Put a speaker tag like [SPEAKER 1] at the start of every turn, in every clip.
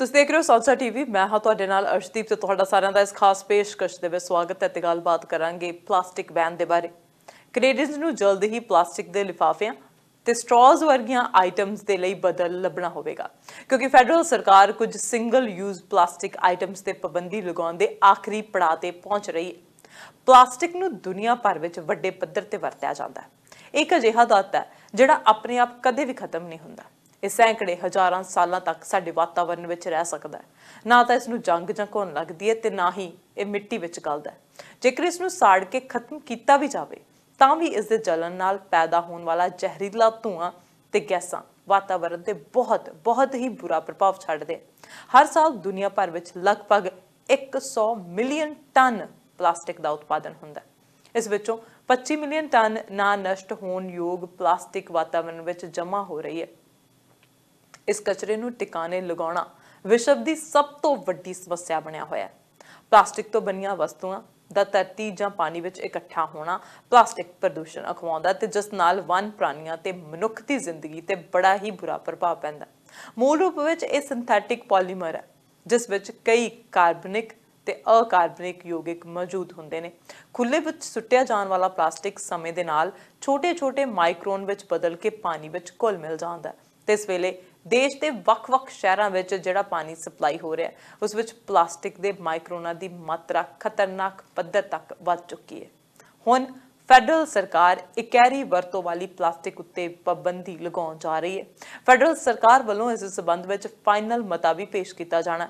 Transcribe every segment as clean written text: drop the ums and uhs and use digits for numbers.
[SPEAKER 1] ਤੁਸੀਂ ਦੇਖ ਰਹੇ ਹੋ ਸੌਂਸਾ ਟੀਵੀ। ਮੈਂ ਹਾਂ ਤੁਹਾਡੇ ਨਾਲ ਅਰਸ਼ਦੀਪ ਤੇ ਤੁਹਾਡਾ ਸਾਰਿਆਂ ਦਾ ਇਸ ਖਾਸ ਪੇਸ਼ਕਸ਼ ਦੇ ਵਿੱਚ ਸਵਾਗਤ ਹੈ ਤੇ ਗੱਲਬਾਤ ਕਰਾਂਗੇ ਪਲਾਸਟਿਕ ਬੈਨ ਦੇ ਬਾਰੇ। ਕੈਨੇਡੀਅਨਸ ਨੂੰ ਜਲਦ ਹੀ ਪਲਾਸਟਿਕ ਦੇ ਲਿਫਾਫਿਆਂ ਤੇ ਸਟ੍ਰॉज ਵਰਗੀਆਂ ਆਈਟਮਸ ਦੇ ਲਈ ਬਦਲ ਲੱਭਣਾ ਹੋਵੇਗਾ ਕਿਉਂਕਿ ਫੈਡਰਲ ਸਰਕਾਰ ਕੁਝ ਸਿੰਗਲ ਯੂਜ਼ ਪਲਾਸਟਿਕ ਆਈਟਮਸ ਤੇ ਪਾਬੰਦੀ ਲਗਾਉਣ ਦੇ ਆਖਰੀ ਪੜਾਅ ਤੇ ਪਹੁੰਚ ਰਹੀ ਹੈ। ਪਲਾਸਟਿਕ ਨੂੰ ਦੁਨੀਆ ਭਰ ਵਿੱਚ ਵੱਡੇ ਪੱਧਰ ਤੇ ਵਰਤਿਆ ਜਾਂਦਾ ਹੈ। ਇੱਕ ਅਜਿਹਾ ਤੱਤ ਹੈ ਜਿਹੜਾ ਆਪਣੇ ਆਪ ਕਦੇ ਵੀ ਖਤਮ ਨਹੀਂ ਹੁੰਦਾ। ਇਹ ਸੈਂਕੜੇ ਹਜ਼ਾਰਾਂ ਸਾਲਾਂ ਤੱਕ ਸਾਡੇ ਵਾਤਾਵਰਣ ਵਿੱਚ ਰਹਿ ਸਕਦਾ ਹੈ। ਨਾ ਤਾਂ ਇਸ ਨੂੰ ਜੰਗ ਜਾਂ ਘੁਣ ਲੱਗਦੀ ਹੈ ਤੇ ਨਾ ਹੀ ਇਹ ਮਿੱਟੀ ਵਿੱਚ ਗਲਦਾ ਹੈ। ਜੇਕਰ ਇਸ ਨੂੰ ਸਾੜ ਕੇ ਖਤਮ ਕੀਤਾ ਵੀ ਜਾਵੇ ਤਾਂ ਵੀ ਇਸ ਦੇ ਜਲਣ ਨਾਲ ਪੈਦਾ ਹੋਣ ਵਾਲਾ ਜ਼ਹਿਰੀਲਾ ਧੂਆਂ ਤੇ ਗੈਸਾਂ ਵਾਤਾਵਰਣ ਤੇ ਬਹੁਤ ਹੀ ਬੁਰਾ ਪ੍ਰਭਾਵ ਛੱਡਦੇ। ਹਰ ਸਾਲ ਦੁਨੀਆ ਭਰ ਵਿੱਚ ਲਗਭਗ 100 ਮਿਲੀਅਨ ਟਨ ਪਲਾਸਟਿਕ ਦਾ ਉਤਪਾਦਨ ਹੁੰਦਾ। ਇਸ ਵਿੱਚੋਂ 25 ਮਿਲੀਅਨ ਟਨ ਨਾ ਨਸ਼ਟ ਹੋਣ ਯੋਗ ਪਲਾਸਟਿਕ ਵਾਤਾਵਰਣ ਵਿੱਚ ਜਮ੍ਹਾਂ ਹੋ ਰਹੀ ਹੈ। ਇਸ ਕਚਰੇ ਨੂੰ ਟਿਕਾਣੇ ਲਗਾਉਣਾ ਵਿਸ਼ਵ ਦੀ ਸਭ ਤੋਂ ਵੱਡੀ ਸਮੱਸਿਆ ਬਣਿਆ ਹੋਇਆ ਹੈ। ਪਲਾਸਟਿਕ ਤੋਂ ਬਣੀਆਂ ਵਸਤੂਆਂ ਦਾ ਧਰਤੀ ਜਾਂ ਪਾਣੀ ਵਿੱਚ ਇਕੱਠਾ ਹੋਣਾ ਪਲਾਸਟਿਕ ਪ੍ਰਦੂਸ਼ਣ ਅਖਵਾਉਂਦਾ ਤੇ ਜਿਸ ਨਾਲ ਵਨ ਪ੍ਰਾਣੀਆਂ ਤੇ ਮਨੁੱਖ ਦੀ ਜ਼ਿੰਦਗੀ ਤੇ ਬੜਾ ਹੀ ਬੁਰਾ ਪ੍ਰਭਾਵ ਪੈਂਦਾ। ਮੂਲ ਰੂਪ ਵਿੱਚ ਇਹ ਸਿੰਥੈਟਿਕ ਪੋਲੀਮਰ ਹੈ ਜਿਸ ਵਿੱਚ ਕਈ ਕਾਰਬਨਿਕ ਤੇ ਅਕਾਰਬਨਿਕ ਯੌਗਿਕ ਮੌਜੂਦ ਹੁੰਦੇ ਨੇ। ਖੁੱਲੇ ਵਿੱਚ ਸੁੱਟਿਆ ਜਾਣ ਵਾਲਾ ਪਲਾਸਟਿਕ ਸਮੇਂ ਦੇ ਨਾਲ ਛੋਟੇ ਮਾਈਕਰੋਨ ਵਿੱਚ ਬਦਲ ਕੇ ਪਾਣੀ ਵਿੱਚ ਘੁਲ ਮਿਲ ਜਾਂਦਾ ਤੇ ਇਸ ਵੇਲੇ ਦੇਸ਼ ਦੇ ਵੱਖ-ਵੱਖ ਸ਼ਹਿਰਾਂ ਵਿੱਚ ਜਿਹੜਾ ਪਾਣੀ ਸਪਲਾਈ ਹੋ ਰਿਹਾ ਉਸ ਵਿੱਚ ਪਲਾਸਟਿਕ ਦੇ ਮਾਈਕਰੋਨਾਂ ਦੀ ਮਾਤਰਾ ਖਤਰਨਾਕ ਪੱਧਰ ਤੱਕ ਵੱਧ ਚੁੱਕੀ ਹੈ। ਹੁਣ ਫੈਡਰਲ ਸਰਕਾਰ ਇਕਹਿਰੀ ਵਰਤੋਂ ਵਾਲੀ ਪਲਾਸਟਿਕ ਉੱਤੇ ਪਾਬੰਦੀ ਲਗਾਉਣ ਜਾ ਰਹੀ ਹੈ। ਫੈਡਰਲ ਸਰਕਾਰ ਵੱਲੋਂ ਇਸ ਸੰਬੰਧ ਵਿੱਚ ਫਾਈਨਲ ਮਤਾ ਵੀ ਪੇਸ਼ ਕੀਤਾ ਜਾਣਾ।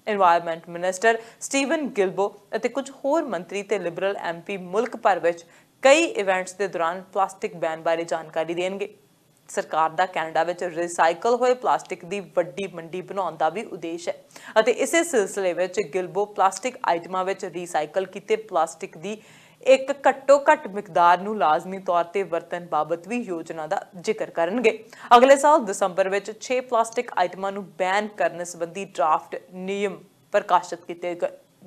[SPEAKER 1] एनवायरमेंट मिनिस्टर स्टीवन गिल्बो ਅਤੇ ਕੁਝ ਹੋਰ ਮੰਤਰੀ ਤੇ ਲਿਬਰਲ ਐਮਪੀ ਮੁਲਕ ਭਰ ਵਿੱਚ ਕਈ ਇਵੈਂਟਸ ਦੇ ਦੌਰਾਨ ਪਲਾਸਟਿਕ ਬੈਨ ਬਾਰੇ ਜਾਣਕਾਰੀ ਦੇਣਗੇ। ਸਰਕਾਰ ਦਾ ਕੈਨੇਡਾ ਵਿੱਚ ਰੀਸਾਈਕਲ ਹੋਏ ਪਲਾਸਟਿਕ ਦੀ ਵੱਡੀ ਮੰਡੀ ਬਣਾਉਣ ਦਾ ਵੀ ਉਦੇਸ਼ ਹੈ ਅਤੇ ਇਸੇ ਸਿਲਸਿਲੇ ਵਿੱਚ ਗਿਲਬੋ ਪਲਾਸਟਿਕ ਆਈਟਮਾਂ ਵਿੱਚ ਰੀਸਾਈਕਲ ਕੀਤੇ ਪਲਾਸਟਿਕ ਦੀ ਇੱਕ ਘੱਟ ਮਿਕਦਾਰ ਨੂੰ ਲਾਜ਼ਮੀ ਤੌਰ ਤੇ ਵਰਤਣ ਬਾਬਤ ਵੀ ਯੋਜਨਾ ਦਾ ਜ਼ਿਕਰ ਕਰਨਗੇ। ਅਗਲੇ ਸਾਲ ਦਸੰਬਰ ਵਿੱਚ 6 ਪਲਾਸਟਿਕ ਆਈਟਮਾਂ ਨੂੰ ਬੈਨ ਕਰਨ ਸੰਬੰਧੀ ਡਰਾਫਟ ਨਿਯਮ ਪ੍ਰਕਾਸ਼ਿਤ ਕੀਤੇ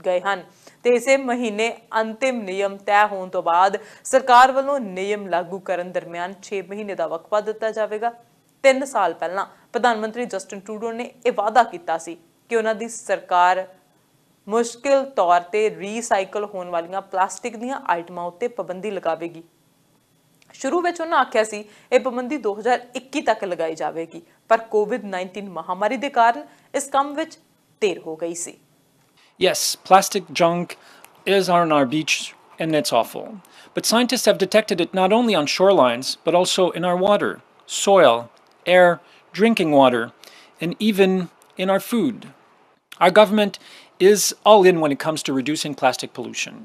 [SPEAKER 1] ਗਏ ਹਨ ਤੇ ਇਸੇ ਮਹੀਨੇ ਅੰਤਿਮ ਨਿਯਮ ਤੈਅ ਹੋਣ ਤੋਂ ਬਾਅਦ ਸਰਕਾਰ ਵੱਲੋਂ ਨਿਯਮ ਲਾਗੂ ਕਰਨ ਦਰਮਿਆਨ 6 ਮਹੀਨੇ ਦਾ ਵਕਫਾ ਦਿੱਤਾ ਜਾਵੇਗਾ। 3 ਸਾਲ ਪਹਿਲਾਂ ਪ੍ਰਧਾਨ ਮੰਤਰੀ ਜਸਟਿਨ ਟਰੂਡੋ ਨੇ ਇਹ ਵਾਅਦਾ ਕੀਤਾ ਸੀ ਕਿ ਉਹਨਾਂ ਦੀ ਸਰਕਾਰ ਮੁਸ਼ਕਿਲ ਤੌਰ ਤੇ ਰੀਸਾਈਕਲ ਹੋਣ ਵਾਲੀਆਂ ਪਲਾਸਟਿਕ ਦੀਆਂ ਆਈਟਮਾਂ ਉੱਤੇ ਪਾਬੰਦੀ ਲਗਾਵੇਗੀ। ਸ਼ੁਰੂ ਵਿੱਚ ਉਹਨਾਂ ਆਖਿਆ ਸੀ ਇਹ ਪਾਬੰਦੀ 2021 ਤੱਕ ਲਗਾਈ ਜਾਵੇਗੀ ਪਰ ਕੋਵਿਡ-19 ਮਹਾਮਾਰੀ ਦੇ ਕਾਰਨ ਇਸ ਕੰਮ ਵਿੱਚ ਦੇਰ ਹੋ ਗਈ ਸੀ।
[SPEAKER 2] Yes, plastic junk is on our beach and it's awful. But scientists have detected it not only on shorelines, but also in our water, soil, air, drinking water, and even in our food. Our government is all in when it comes to reducing plastic pollution.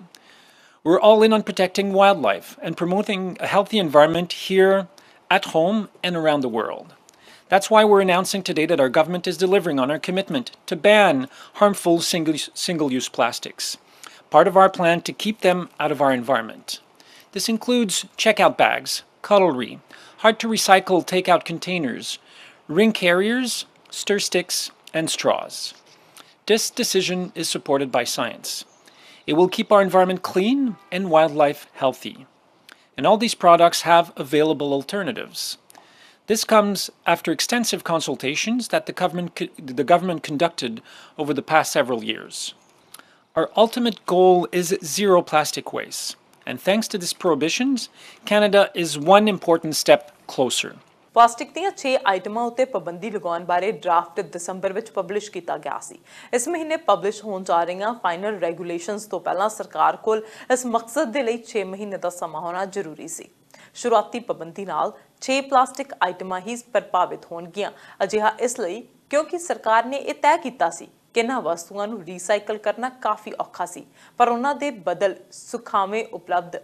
[SPEAKER 2] We're all in on protecting wildlife and promoting a healthy environment here at home and around the world. That's why we're announcing today that our government is delivering on our commitment to ban harmful single-use plastics, part of our plan to keep them out of our environment. This includes checkout bags, cutlery, hard-to-recycle takeout containers, ring carriers, stir sticks, and straws. This decision is supported by science. It will keep our environment clean and wildlife healthy. And all these products have available alternatives. This comes after extensive consultations that the government conducted over the past several years. Our ultimate goal is zero plastic waste, and thanks to these prohibitions, Canada is one important step closer.
[SPEAKER 1] Plastic ਦੀਆਂ 6 ਆਈਟਮਾਂ ਉੱਤੇ ਪਾਬੰਦੀ ਲਗਾਉਣ ਬਾਰੇ draft ਦਸੰਬਰ ਵਿੱਚ publish ਕੀਤਾ ਗਿਆ ਸੀ। ਇਸ ਮਹੀਨੇ ਪਬਲਿਸ਼ ਹੋਣ ਜਾ ਰਹੀਆਂ ਫਾਈਨਲ ਰੈਗੂਲੇਸ਼ਨਸ ਤੋਂ ਪਹਿਲਾਂ ਸਰਕਾਰ ਕੋਲ ਇਸ ਮਕਸਦ ਦੇ ਲਈ 6 ਮਹੀਨੇ ਦਾ ਸਮਾਂ ਹੋਣਾ ਜ਼ਰੂਰੀ ਸੀ। ਸ਼ੁਰੂਆਤੀ ਪਾਬੰਦੀ ਨਾਲ 6 ਪਲਾਸਟਿਕ ਆਈਟਮਾਂ ਹੀ ਪ੍ਰਭਾਵਿਤ ਹੋਣਗੀਆਂ। ਅਜਿਹਾ ਇਸ ਲਈ ਕਿਉਂਕਿ ਸਰਕਾਰ ਨੇ ਇਹ ਤੈਅ ਕੀਤਾ ਸੀ ਕਿ ਇਹਨਾਂ ਵਸਤੂਆਂ ਨੂੰ ਰੀਸਾਈਕਲ ਕਰਨਾ ਕਾਫੀ ਔਖਾ ਸੀ ਪਰ ਉਹਨਾਂ ਦੇ ਬਦਲ ਸੁਖਾਵੇਂ ਉਪਲਬਧ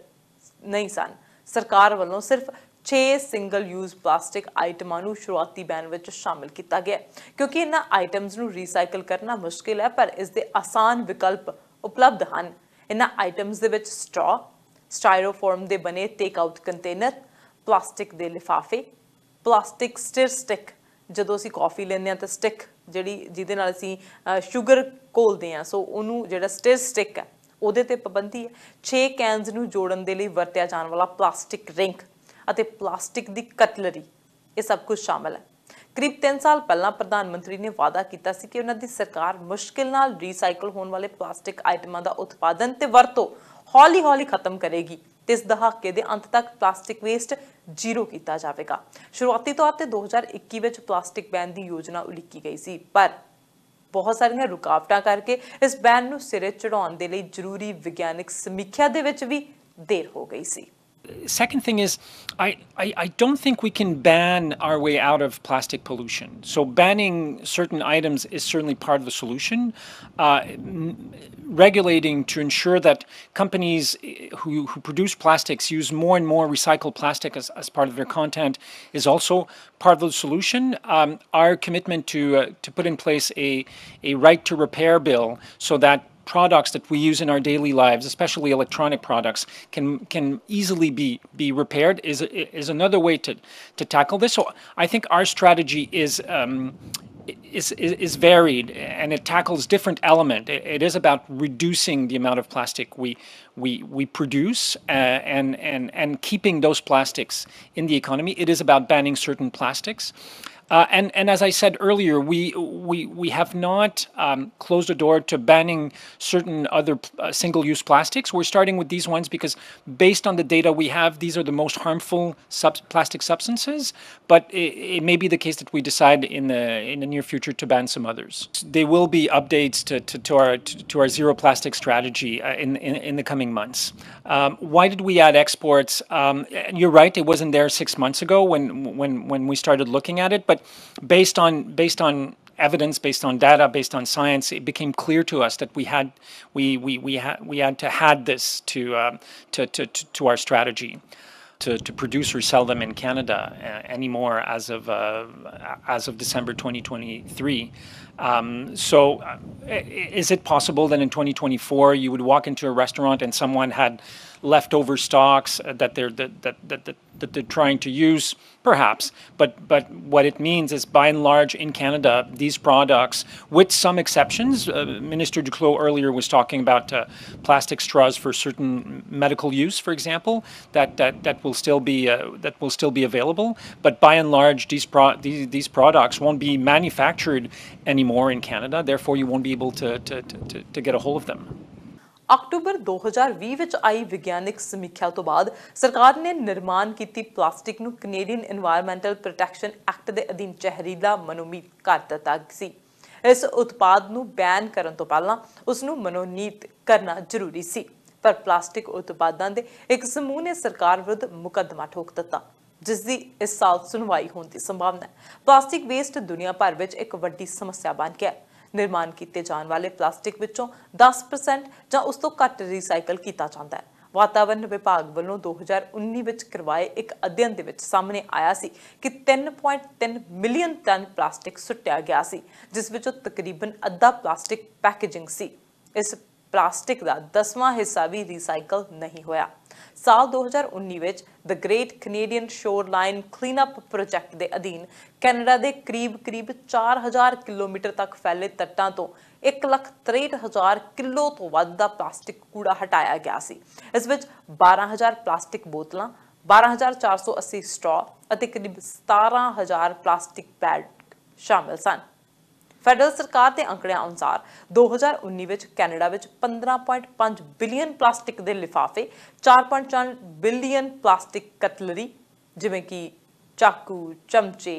[SPEAKER 1] ਨਹੀਂ ਸਨ। ਸਰਕਾਰ ਵੱਲੋਂ ਸਿਰਫ 6 ਸਿੰਗਲ ਯੂਜ਼ ਪਲਾਸਟਿਕ ਆਈਟਮਾਂ ਨੂੰ ਸ਼ੁਰੂਆਤੀ ਬੈਨ ਵਿੱਚ ਸ਼ਾਮਿਲ ਕੀਤਾ ਗਿਆ ਕਿਉਂਕਿ ਇਹਨਾਂ ਆਈਟਮਸ ਨੂੰ ਰੀਸਾਈਕਲ ਕਰਨਾ ਮੁਸ਼ਕਿਲ ਹੈ ਪਰ ਇਸ ਦੇ ਆਸਾਨ ਵਿਕਲਪ ਉਪਲਬਧ ਹਨ। ਇਹਨਾਂ ਆਈਟਮਸ ਦੇ ਵਿੱਚ ਸਟ੍ਰॉ, ਸਟਾਇਰੋਫੋਰਮ ਦੇ ਬਣੇ ਟੇਕ ਆਊਟ ਕੰਟੇਨਰ, ਪਲਾਸਟਿਕ ਦੇ ਲਿਫਾਫੇ, ਪਲਾਸਟਿਕ ਸਟਿਰ ਸਟਿਕ ਜਦੋਂ ਅਸੀਂ ਕੌਫੀ ਲੈਂਦੇ ਹਾਂ ਤਾਂ ਸਟਿਕ ਜਿਹਦੇ ਨਾਲ ਅਸੀਂ ਸ਼ੂਗਰ ਘੋਲਦੇ ਹਾਂ ਸੋ ਉਹਨੂੰ ਜਿਹੜਾ ਸਟਿਰ ਸਟਿਕ ਹੈ ਉਹਦੇ ਤੇ ਪਾਬੰਦੀ ਹੈ। 6 ਕੈਨਸ ਨੂੰ ਜੋੜਨ ਦੇ ਲਈ ਵਰਤਿਆ ਜਾਣ ਵਾਲਾ ਪਲਾਸਟਿਕ ਰਿੰਗ ਅਤੇ ਪਲਾਸਟਿਕ ਦੀ ਕਟਲਰੀ ਇਹ ਸਭ ਕੁਝ ਸ਼ਾਮਲ ਹੈ। करीब 3 साल पहला प्रधानमंत्री ने वादा किया सी कि उन्हां दी सरकार मुश्किल नाल रीसाइकल होने वाले प्लास्टिक आइटमां दा उत्पादन ते वरतो हौली हौली खत्म करेगी ते इस दहाके दे अंत तक प्लास्टिक वेस्ट जीरो किया जाएगा। शुरुआती तौर पर 2021 विच प्लास्टिक बैन की योजना उलीकी गई सी, पर बहुत सारियां रुकावटां करके इस बैन नूं सिरे चढ़ाउण दे लई जरूरी विग्यानक समीक्षा दे विच भी देर हो गई सी।
[SPEAKER 2] Second thing is, I don't think we can ban our way out of plastic pollution. So banning certain items is certainly part of the solution. Regulating to ensure that companies who produce plastics use more and more recycled plastic as part of their content is also part of the solution. Our commitment to put in place a right to repair bill so that products that we use in our daily lives, especially electronic products, can easily be repaired is another way to tackle this. So I think our strategy is varied and it tackles different elements. It is about reducing the amount of plastic we produce and keeping those plastics in the economy. It is about banning certain plastics. And as I said earlier, we have not closed the door to banning certain other single-use plastics. We're starting with these ones because based on the data we have, these are the most harmful plastic substances, but it may be the case that we decide in the near future to ban some others. There will be updates to our zero plastic strategy in the coming months. Why did we add exports? You're right, it wasn't there 6 months ago when we started looking at it, but based on evidence, based on data, based on science, it became clear to us that we had to add this to our strategy. To produce or sell them in Canada anymore as of December 2023. Is it possible that in 2024 you would walk into a restaurant and someone had leftover stocks that they're trying to use? Perhaps, but what it means is, by and large, in Canada, these products, with some exceptions, Minister Duclos earlier was talking about plastic straws for certain medical use, for example, that will still be available. But by and large, these products won't be manufactured anymore in Canada. Therefore, you won't be able to get a hold of them.
[SPEAKER 1] अक्टूबर 2020 ਵਿੱਚ आई विज्ञानिक समीक्षा तो बाद सरकार ने निर्माण की plastic ਨੂੰ ਕੈਨੇਡੀਅਨ एनवायरमेंटल प्रोटेक्शन एक्ट ਦੇ ਅਧੀਨ ਜ਼ਹਿਰੀਲਾ ਮਨੋਨੀਤ ਕਰ ਦਿੱਤਾ ਸੀ। ਇਸ ਉਤਪਾਦ ਨੂੰ ਬੈਨ ਕਰਨ ਤੋਂ ਪਹਿਲਾਂ ਉਸ ਨੂੰ ਮਨੋਨੀਤ ਕਰਨਾ ਜ਼ਰੂਰੀ ਸੀ, ਪਰ ਪਲਾਸਟਿਕ ਉਤਪਾਦਾਂ ਦੇ ਇੱਕ ਸਮੂਹ ਨੇ ਸਰਕਾਰ ਵਿਰੁੱਧ ਮੁਕੱਦਮਾ ਠੋਕ ਦਿੱਤਾ, ਜਿਸ ਦੀ ਇਸ ਸਾਲ ਸੁਣਵਾਈ ਹੋਣ ਦੀ ਸੰਭਾਵਨਾ ਹੈ। ਪਲਾਸਟਿਕ ਵੇਸਟ ਦੁਨੀਆ ਭਰ ਵਿੱਚ ਇੱਕ ਵੱਡੀ ਸਮੱਸਿਆ ਬਣ ਗਿਆ ਹੈ। निर्माण किए जाने वाले प्लास्टिक विचों 10% ਜਾਂ ਉਸ ਤੋਂ ਘੱਟ ਰੀਸਾਈਕਲ ਕੀਤਾ ਜਾਂਦਾ ਹੈ। वातावरण विभाग ਵੱਲੋਂ 2019 ਵਿੱਚ ਕਰਵਾਏ ਇੱਕ ਅਧਿਐਨ ਦੇ ਵਿੱਚ ਸਾਹਮਣੇ ਆਇਆ ਸੀ ਕਿ 3.3 ਮਿਲੀਅਨ ਟਨ ਪਲਾਸਟਿਕ ਸੁੱਟਿਆ ਗਿਆ ਸੀ, ਜਿਸ ਵਿੱਚੋਂ ਤਕਰੀਬਨ ਅੱਧਾ ਪਲਾਸਟਿਕ ਪੈਕੇजिंग ਸੀ। ਇਸ ਪਲਾਸਟਿਕ ਦਾ 10ਵਾਂ ਹਿੱਸਾ ਵੀ ਰੀਸਾਈਕਲ ਨਹੀਂ ਹੋਇਆ। ਸਾਲ 2019 ਵਿੱਚ the great Canadian shoreline cleanup project ਦੇ ਅਧੀਨ ਕੈਨੇਡਾ ਦੇ ਕਰੀਬ 4000 ਕਿਲੋਮੀਟਰ ਤੱਕ ਫੈਲੇ ਤੱਟਾਂ ਤੋਂ 1,63,000 ਕਿਲੋ ਤੋਂ ਵੱਧ ਦਾ ਪਲਾਸਟਿਕ ਕੂੜਾ ਹਟਾਇਆ ਗਿਆ ਸੀ। ਇਸ ਵਿੱਚ 12000 ਪਲਾਸਟਿਕ ਬੋਤਲਾਂ, 12480 ਸਟ੍ਰॉ ਅਤੇ ਕਰੀਬ 17000 ਪਲਾਸਟਿਕ ਬੈਗ ਸ਼ਾਮਲ ਸਨ। ਫੈਡਰਲ ਸਰਕਾਰ ਦੇ ਅੰਕੜਿਆਂ ਅਨੁਸਾਰ 2019 ਵਿੱਚ ਕੈਨੇਡਾ ਵਿੱਚ 15.5 ਬਿਲੀਅਨ ਪਲਾਸਟਿਕ ਦੇ ਲਿਫਾਫੇ, 4.4 ਬਿਲੀਅਨ ਪਲਾਸਟਿਕ ਕਟਲਰੀ ਜਿਵੇਂ ਕਿ ਚਾਕੂ, ਚਮਚੇ,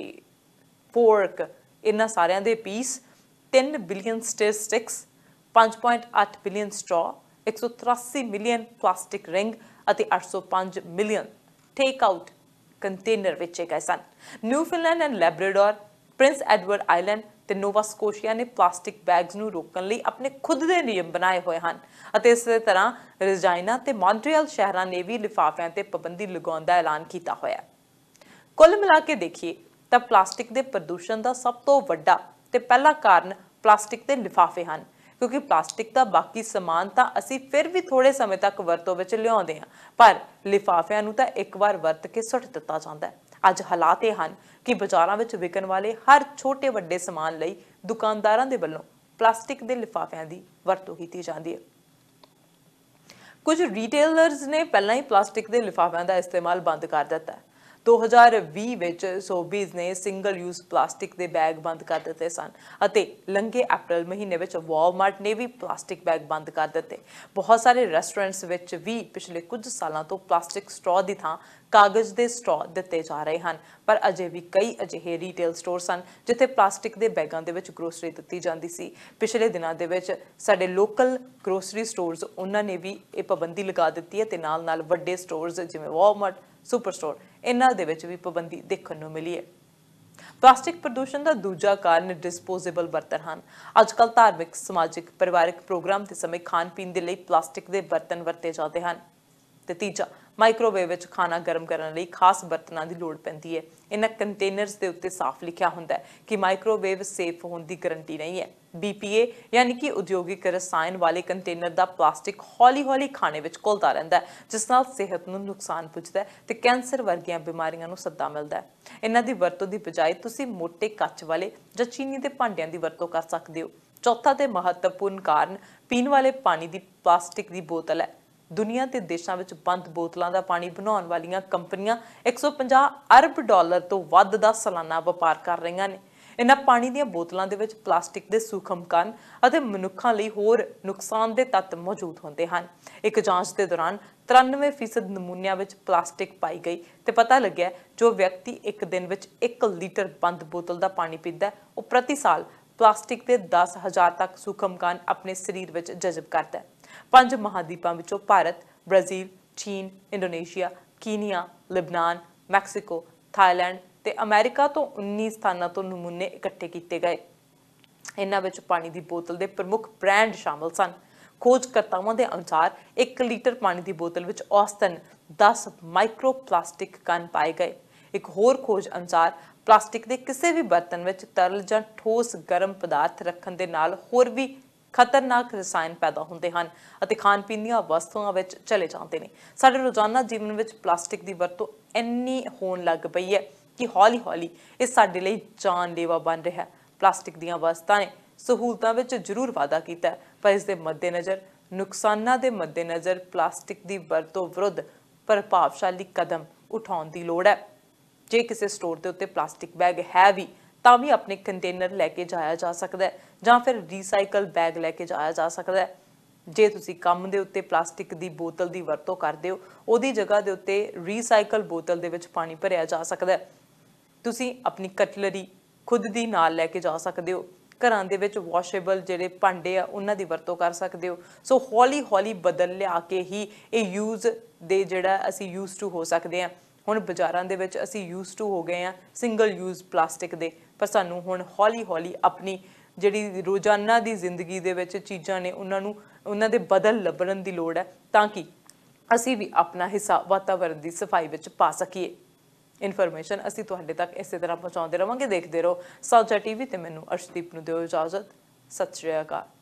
[SPEAKER 1] ਫੋਰਕ, ਇਹਨਾਂ ਸਾਰਿਆਂ ਦੇ piece, 3 billion steel sticks, 5.8 billion straw, 183 million plastic ring ਅਤੇ 805 ਮਿਲੀਅਨ ਟੇਕ ਆਊਟ ਕੰਟੇਨਰ ਵੇਚੇ ਗਏ ਸਨ। Newfoundland and Labrador, Prince Edward Island ਤੇ ਨੋਵਾ ਸਕੋਸ਼ੀਆ ਨੇ ਪਲਾਸਟਿਕ ਬੈਗਸ ਨੂੰ ਰੋਕਣ ਲਈ ਆਪਣੇ ਖੁਦ ਦੇ ਨਿਯਮ ਬਣਾਏ ਹੋਏ ਹਨ ਅਤੇ ਇਸੇ ਤਰ੍ਹਾਂ ਰਜਾਈਨਾ ਤੇ ਮੌਂਟਰੀਅਲ ਸ਼ਹਿਰਾਂ ਨੇ ਵੀ ਲਿਫਾਫਿਆਂ ਤੇ ਪਾਬੰਦੀ ਲਗਾਉਣ ਦਾ ਐਲਾਨ ਕੀਤਾ ਹੋਇਆ। ਕੁੱਲ ਮਿਲਾ ਕੇ ਦੇਖੀਏ ਤਾਂ ਪਲਾਸਟਿਕ ਦੇ ਪ੍ਰਦੂਸ਼ਣ ਦਾ ਸਭ ਤੋਂ ਵੱਡਾ ਤੇ ਪਹਿਲਾ ਕਾਰਨ ਪਲਾਸਟਿਕ ਦੇ ਲਿਫਾਫੇ ਹਨ, ਕਿਉਂਕਿ ਪਲਾਸਟਿਕ ਦਾ ਬਾਕੀ ਸਮਾਨ ਤਾਂ ਅਸੀਂ ਫਿਰ ਵੀ ਥੋੜੇ ਸਮੇਂ ਤੱਕ ਵਰਤੋਂ ਵਿੱਚ ਲਿਆਉਂਦੇ ਹਾਂ, ਪਰ ਲਿਫਾਫਿਆਂ ਨੂੰ ਤਾਂ ਇੱਕ ਵਾਰ ਵਰਤ ਕੇ ਸੁੱਟ ਦਿੱਤਾ ਜਾਂਦਾ ਹੈ। ਅੱਜ ਹਾਲਾਤ ਇਹ ਹਨ ਕਿ ਬਾਜ਼ਾਰਾਂ ਵਿੱਚ ਵਿਕਣ ਵਾਲੇ ਹਰ ਛੋਟੇ ਵੱਡੇ ਸਮਾਨ ਲਈ ਦੁਕਾਨਦਾਰਾਂ ਦੇ ਵੱਲੋਂ ਪਲਾਸਟਿਕ ਦੇ ਲਿਫਾਫਿਆਂ ਦੀ ਵਰਤੋਂ ਕੀਤੀ ਜਾਂਦੀ ਹੈ। ਕੁਝ ਰੀਟੇਲਰਸ ਨੇ ਪਹਿਲਾਂ ਹੀ ਪਲਾਸਟਿਕ ਦੇ ਲਿਫਾਫਿਆਂ ਦਾ ਇਸਤੇਮਾਲ ਬੰਦ ਕਰ ਦਿੱਤਾ ਹੈ। 2020 ਵਿੱਚ ਸੋਬੀਜ਼ ਨੇ ਸਿੰਗਲ ਯੂਜ਼ ਪਲਾਸਟਿਕ ਦੇ ਬੈਗ ਬੰਦ ਕਰ ਦਿੱਤੇ ਸਨ ਅਤੇ ਲੰਘੇ ਅਪ੍ਰੈਲ ਮਹੀਨੇ ਵਿੱਚ ਵਾਲਮਾਰਟ ਨੇ ਵੀ ਪਲਾਸਟਿਕ ਬੈਗ ਬੰਦ ਕਰ ਦਿੱਤੇ। ਬਹੁਤ ਸਾਰੇ ਰੈਸਟੋਰੈਂਟਸ ਵਿੱਚ ਵੀ ਪਿਛਲੇ ਕੁਝ ਸਾਲਾਂ ਤੋਂ ਪਲਾਸਟਿਕ ਸਟ੍ਰॉ ਦੀ ਥਾਂ ਕਾਗਜ਼ ਦੇ ਸਟ੍ਰॉ ਦਿੱਤੇ ਜਾ ਰਹੇ ਹਨ, ਪਰ ਅਜੇ ਵੀ ਕਈ ਅਜਿਹੇ ਰੀਟੇਲ ਸਟੋਰ ਸਨ ਜਿੱਥੇ ਪਲਾਸਟਿਕ ਦੇ ਬੈਗਾਂ ਦੇ ਵਿੱਚ ਗਰੋਸਰੀ ਦਿੱਤੀ ਜਾਂਦੀ ਸੀ। ਪਿਛਲੇ ਦਿਨਾਂ ਦੇ ਵਿੱਚ ਸਾਡੇ ਲੋਕਲ ਗਰੋਸਰੀ ਸਟੋਰਸ ਉਹਨਾਂ ਨੇ ਵੀ ਇਹ ਪਾਬੰਦੀ ਲਗਾ ਦਿੱਤੀ ਹੈ ਤੇ ਨਾਲ-ਨਾਲ ਵੱਡੇ ਸਟੋਰਸ ਜਿਵੇਂ ਵਾਲਮਾਰਟ, ਸੁਪਰ ਸਟੋਰ ਇਹਨਾਂ ਦੇ ਵਿੱਚ ਵੀ ਪਾਬੰਦੀ ਦੇਖਣ ਨੂੰ ਮਿਲੀ ਹੈ। ਪਲਾਸਟਿਕ ਪ੍ਰਦੂਸ਼ਣ ਦਾ ਦੂਜਾ ਕਾਰਨ ਡਿਸਪੋਜ਼ੇਬਲ ਬਰਤਨ ਹਨ। ਅੱਜਕੱਲ੍ਹ ਧਾਰਮਿਕ, ਸਮਾਜਿਕ, ਪਰਿਵਾਰਕ ਪ੍ਰੋਗਰਾਮ ਦੇ ਸਮੇਂ ਖਾਣ ਪੀਣ ਦੇ ਲਈ ਪਲਾਸਟਿਕ ਦੇ ਬਰਤਨ ਵਰਤੇ ਜਾਂਦੇ ਹਨ। ਤੇ ਤੀਜਾ, ਮਾਈਕ੍ਰੋਵੇਵ ਵਿੱਚ ਖਾਣਾ ਗਰਮ ਕਰਨ ਲਈ ਖਾਸ ਬਰਤਨਾਂ ਦੀ ਲੋੜ ਪੈਂਦੀ ਹੈ। ਇਹਨਾਂ ਕੰਟੇਨਰਸ ਦੇ ਉੱਤੇ ਸਾਫ਼ ਲਿਖਿਆ ਹੁੰਦਾ ਹੈ ਕਿ ਮਾਈਕ੍ਰੋਵੇਵ ਸੇਫ ਹੋਣ ਦੀ ਗਾਰੰਟੀ ਨਹੀਂ ਹੈ। BPA ਯਾਨੀ ਕਿ ਉਦਯੋਗਿਕ ਰਸਾਇਣ ਵਾਲੇ ਕੰਟੇਨਰ ਦਾ ਪਲਾਸਟਿਕ ਹੌਲੀ-ਹੌਲੀ ਖਾਣੇ ਵਿੱਚ ਘੁਲਦਾ ਰਹਿੰਦਾ ਹੈ, ਜਿਸ ਨਾਲ ਸਿਹਤ ਨੂੰ ਨੁਕਸਾਨ ਪੁੱਜਦਾ ਹੈ ਤੇ ਕੈਂਸਰ ਵਰਗੀਆਂ ਬਿਮਾਰੀਆਂ ਨੂੰ ਸੱਦਾ ਮਿਲਦਾ ਹੈ। ਇਹਨਾਂ ਦੀ ਵਰਤੋਂ ਦੀ ਬਜਾਏ ਤੁਸੀਂ ਮੋਟੇ ਕੱਚ ਵਾਲੇ ਜਾਂ ਚੀਨੀ ਦੇ ਭਾਂਡਿਆਂ ਦੀ ਵਰਤੋਂ ਕਰ ਸਕਦੇ ਹੋ। ਚੌਥਾ ਤੇ ਮਹੱਤਵਪੂਰਨ ਕਾਰਨ ਪੀਣ ਵਾਲੇ ਪਾਣੀ ਦੀ ਪਲਾਸਟਿਕ ਦੀ ਬੋਤਲ ਹੈ। ਦੁਨੀਆ ਦੇ ਦੇਸ਼ਾਂ ਵਿੱਚ ਬੰਦ ਬੋਤਲਾਂ ਦਾ ਪਾਣੀ ਬਣਾਉਣ ਵਾਲੀਆਂ ਕੰਪਨੀਆਂ $150 ਅਰਬ ਤੋਂ ਵੱਧ ਦਾ ਸਾਲਾਨਾ ਵਪਾਰ ਕਰ ਰਹੀਆਂ ਨੇ। ਇਹਨਾਂ ਪਾਣੀ ਦੀਆਂ ਬੋਤਲਾਂ ਦੇ ਵਿੱਚ ਪਲਾਸਟਿਕ ਦੇ ਸੂਖਮ ਕਣ ਅਤੇ ਮਨੁੱਖਾਂ ਲਈ ਹੋਰ ਨੁਕਸਾਨਦੇਹ ਤੱਤ ਮੌਜੂਦ ਹੁੰਦੇ ਹਨ। ਇੱਕ ਜਾਂਚ ਦੇ ਦੌਰਾਨ 93% ਨਮੂਨਿਆਂ ਵਿੱਚ ਪਲਾਸਟਿਕ ਪਾਈ ਗਈ ਤੇ ਪਤਾ ਲੱਗਿਆ ਜੋ ਵਿਅਕਤੀ ਇੱਕ ਦਿਨ ਵਿੱਚ 1 ਲੀਟਰ ਬੰਦ ਬੋਤਲ ਦਾ ਪਾਣੀ ਪੀਂਦਾ ਉਹ ਪ੍ਰਤੀ ਸਾਲ ਪਲਾਸਟਿਕ ਦੇ 10,000 ਤੱਕ ਸੂਖਮ ਕਣ ਆਪਣੇ ਸਰੀਰ ਵਿੱਚ ਜਜ਼ਬ ਕਰਦਾ ਹੈ। 5 ਮਹਾਦੀਪਾਂ ਵਿੱਚੋਂ ਭਾਰਤ, ਬ੍ਰਾਜ਼ੀਲ, ਚੀਨ, ਇੰਡੋਨੇਸ਼ੀਆ, ਕੀਨੀਆ, ਲਿਬਨਾਨ, ਮੈਕਸੀਕੋ, ਥਾਈਲੈਂਡ ਤੇ ਅਮਰੀਕਾ ਤੋਂ 19 ਸਥਾਨਾਂ ਤੋਂ ਨਮੂਨੇ ਇਕੱਠੇ ਕੀਤੇ ਗਏ। ਇਹਨਾਂ ਵਿੱਚ ਪਾਣੀ ਦੀ ਬੋਤਲ ਦੇ ਪ੍ਰਮੁੱਖ ਬ੍ਰਾਂਡ ਸ਼ਾਮਲ ਸਨ। ਖੋਜਕਰਤਾਵਾਂ ਦੇ ਅਨੁਸਾਰ 1 ਲੀਟਰ ਪਾਣੀ ਦੀ ਬੋਤਲ ਵਿੱਚ ਔਸਤਨ 10 ਮਾਈਕਰੋ ਪਲਾਸਟਿਕ ਕਣ ਪਾਏ ਗਏ। ਇੱਕ ਹੋਰ ਖੋਜ ਅਨੁਸਾਰ ਪਲਾਸਟਿਕ ਦੇ ਕਿਸੇ ਵੀ ਬਰਤਨ ਵਿੱਚ ਤਰਲ ਜਾਂ ਠੋਸ ਗਰਮ ਪਦਾਰਥ ਰੱਖਣ ਦੇ ਨਾਲ ਹੋਰ ਵੀ ਖਤਰਨਾਕ ਰਸਾਇਣ ਪੈਦਾ ਹੁੰਦੇ ਹਨ ਅਤੇ ਖਾਣ ਪੀਣ ਦੀਆਂ ਵਸਤੂਆਂ ਵਿੱਚ ਚਲੇ ਜਾਂਦੇ ਨੇ। ਸਾਡੇ ਰੋਜ਼ਾਨਾ ਜੀਵਨ ਵਿੱਚ ਪਲਾਸਟਿਕ ਦੀ ਵਰਤੋਂ ਇੰਨੀ ਹੋਣ ਲੱਗ ਪਈ ਹੈ ਕਿ ਹੌਲੀ-ਹੌਲੀ ਇਹ ਸਾਡੇ ਲਈ ਜਾਨਲੇਵਾ ਬਣ ਰਿਹਾ ਹੈ। ਪਲਾਸਟਿਕ ਦੀਆਂ ਵਸਤਾਂ ਨੇ ਸਹੂਲਤਾਂ ਵਿੱਚ ਜ਼ਰੂਰ ਵਾਧਾ ਕੀਤਾ ਹੈ, ਪਰ ਇਸ ਦੇ ਮੱਦੇਨਜ਼ਰ ਨੁਕਸਾਨਾਂ ਦੇ ਮੱਦੇਨਜ਼ਰ ਪਲਾਸਟਿਕ ਦੀ ਵਰਤੋਂ ਵਿਰੁੱਧ ਪ੍ਰਭਾਵਸ਼ਾਲੀ ਕਦਮ ਉਠਾਉਣ ਦੀ ਲੋੜ ਹੈ। ਜੇ ਕਿਸੇ ਸਟੋਰ ਦੇ ਉੱਤੇ ਪਲਾਸਟਿਕ ਬੈਗ ਹੈ ਵੀ ਤਾਂ ਵੀ ਆਪਣੇ ਕੰਟੇਨਰ ਲੈ ਕੇ ਜਾਇਆ ਜਾ ਸਕਦਾ ਹੈ ਜਾਂ ਫਿਰ ਰੀਸਾਈਕਲ ਬੈਗ ਲੈ ਕੇ ਜਾਇਆ ਜਾ ਸਕਦਾ ਹੈ। ਜੇ ਤੁਸੀਂ ਕੰਮ ਦੇ ਉੱਤੇ ਪਲਾਸਟਿਕ ਦੀ ਬੋਤਲ ਦੀ ਵਰਤੋਂ ਕਰਦੇ ਹੋ, ਉਹਦੀ ਜਗ੍ਹਾ ਦੇ ਉੱਤੇ ਰੀਸਾਈਕਲ ਬੋਤਲ ਦੇ ਵਿੱਚ ਪਾਣੀ ਭਰਿਆ ਜਾ ਸਕਦਾ ਹੈ। ਤੁਸੀਂ ਆਪਣੀ ਕਟਲਰੀ ਖੁਦ ਦੀ ਨਾਲ ਲੈ ਕੇ ਜਾ ਸਕਦੇ ਹੋ। ਘਰਾਂ ਦੇ ਵਿੱਚ ਵਾਸ਼ੇਬਲ ਜਿਹੜੇ ਭਾਂਡੇ ਆ ਉਹਨਾਂ ਦੀ ਵਰਤੋਂ ਕਰ ਸਕਦੇ ਹੋ। ਸੋ ਹੌਲੀ-ਹੌਲੀ ਬਦਲ ਲਿਆ ਕੇ ਹੀ ਇਹ ਯੂਜ਼ ਦੇ ਜਿਹੜਾ ਅਸੀਂ ਯੂਜ਼ ਟੂ ਹੋ ਸਕਦੇ ਹਾਂ। ਹੁਣ ਬਾਜ਼ਾਰਾਂ ਦੇ ਵਿੱਚ ਅਸੀਂ ਯੂਜ਼ ਟੂ ਹੋ ਗਏ ਹਾਂ ਸਿੰਗਲ ਯੂਜ਼ ਪਲਾਸਟਿਕ ਦੇ, ਪਰ ਸਾਨੂੰ ਹੁਣ ਹੌਲੀ-ਹੌਲੀ ਆਪਣੀ ਜਿਹੜੀ ਰੋਜ਼ਾਨਾ ਦੀ ਜ਼ਿੰਦਗੀ ਦੇ ਵਿੱਚ ਚੀਜ਼ਾਂ ਨੇ ਉਹਨਾਂ ਦੇ ਬਦਲ ਲੱਭਣ ਦੀ ਲੋੜ ਹੈ ਤਾਂ ਕਿ ਅਸੀਂ ਵੀ ਆਪਣਾ ਹਿੱਸਾ ਵਾਤਾਵਰਣ ਦੀ ਸਫਾਈ ਵਿੱਚ ਪਾ ਸਕੀਏ। ਇਨਫੋਰਮੇਸ਼ਨ ਅਸੀਂ ਤੁਹਾਡੇ ਤੱਕ ਇਸੇ ਤਰ੍ਹਾਂ ਪਹੁੰਚਾਉਂਦੇ ਰਵਾਂਗੇ। ਦੇਖਦੇ ਰਹੋ ਸਾਂਝਾ TV ਤੇ ਮੈਨੂੰ ਅਰਸ਼ਦੀਪ ਨੂੰ ਦਿਓ ਇਜਾਜ਼ਤ। ਸਤਿ ਸ਼੍ਰੀ ਅਕਾਲ।